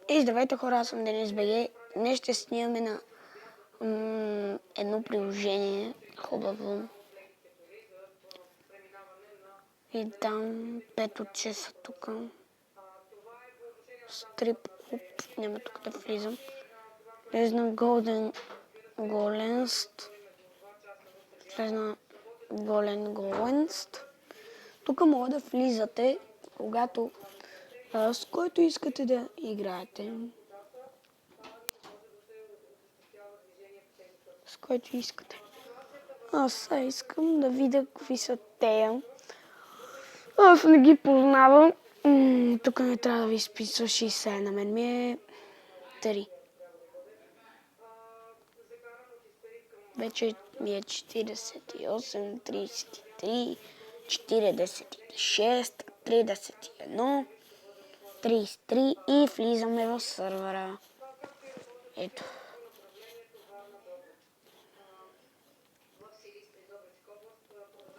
И здравейте хора, аз съм Денис БГ. Днес ще снимаме на едно приложение, хубаво. И там 5 от 6 са тук. Стрип клуб, няма тук да влизам. Влезна Golden Golenst. Влезна Golden Golenst. Тук може да влизате, когато с който искате да играете. С който искате. Аз сега искам да видя какви са тея. Аз не ги познавам. Тук не трябва да ви изписва 60, на мен ми е 3. Вече ми е 48, 33, 46, 31, 33 и влизаме в сървъра. Ето.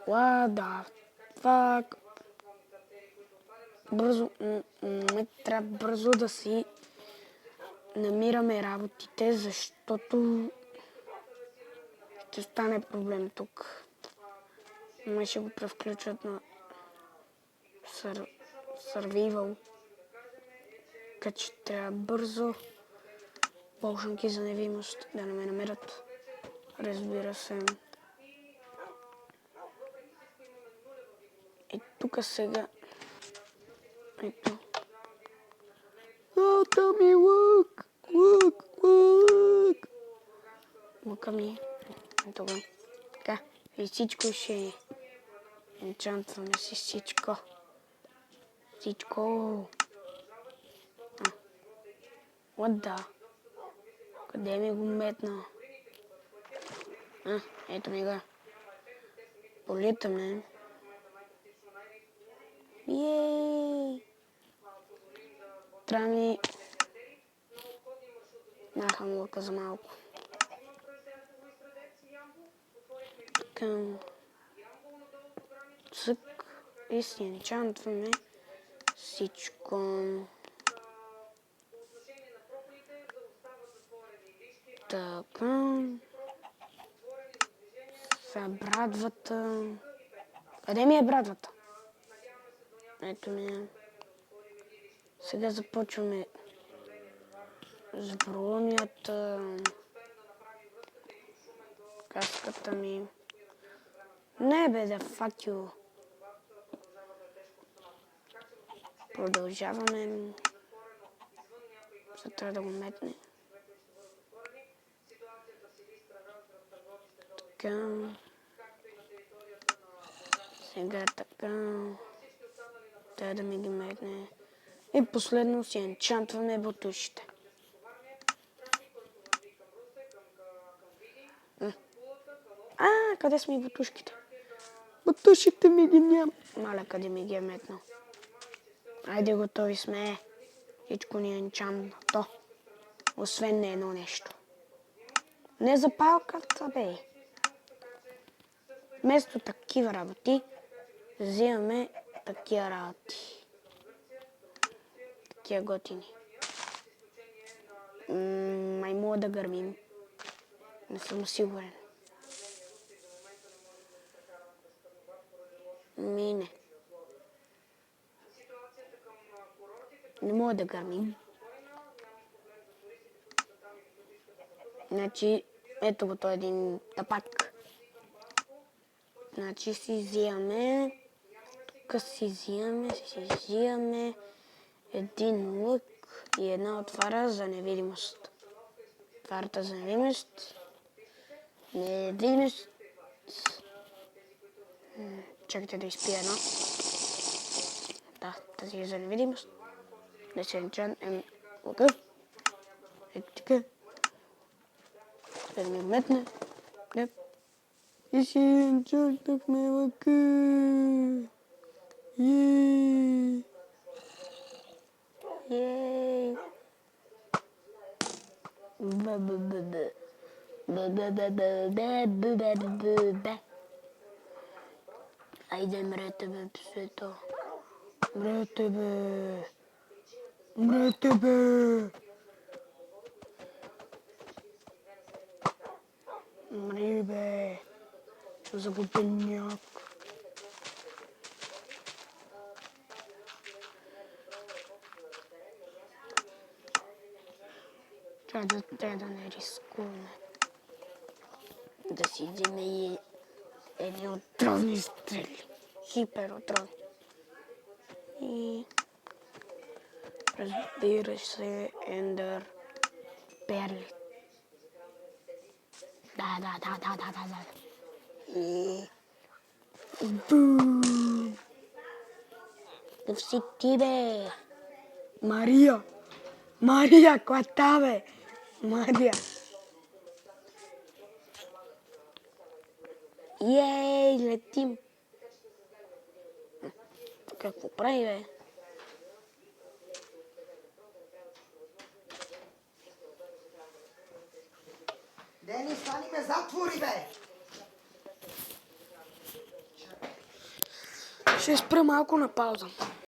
What the fuck? Бързо, трябва бързо да си намираме работите, защото ще стане проблем тук. Май ще го превключат на survival. Така че трябва бързо полшанки за невидимост да не ме намерят. Разбира се. И тук сега. Ето. Тell me look. Лука ми. Ето го. Така. И всичко ще енчантваме си всичко. Всичко. What the? Къде ми го метна? Ето ми го. Политам, не? Йей! Трябва ми... Махам лука за малко. Към... Цък. И си енчантваме всичко. Така. Сега брадвата. Къде ми е брадвата? Ето ми е. Сега започваме с бронята. Каската ми. Не бе, да факю. Продължаваме. Сега трябва да го метне. Така. Сега така. Трябва да ми ги метне. И последно си енчантваме бутушите. Къде са ми бутушките? Бутушите ми ги нямам. Маля, къде ми ги е метнал. Айде, готови сме. Всичко ни е енчантнато. Освен на едно нещо. Не запалката, бе. Вместо такива работи, взимаме такива работи. Такива готини. Май мога да гърмим. Не съм сигурен. Не. Не мога да гърмим. Значи, ето го той един тапак. Значи си взимаме. Тук си взимаме един лък и една отвара за невидимост. Отварата за невидимост. Невидимост. Чакайте да изпия едно. Да, тази е за невидимост. Да се енчантваме лъка. Ето така. Да ми метне. И си енчантвахме лъка. Йей! Йей! Айде, мрете бе, псето. Мрете бе. Умрете, бе! Умри, бе! Загубеняк. Трябва да не рискуваме. Да си вземе и едни отровни стрели. Хипер отровни. И разбира се, Ендър перли. Да. И... Бум! Къв си ти, бе? Мария, кота, бе? Мария. Ей, летим. Какво прави, бе? Дени, стани ме затвори, бе! Ще спра малко на пауза.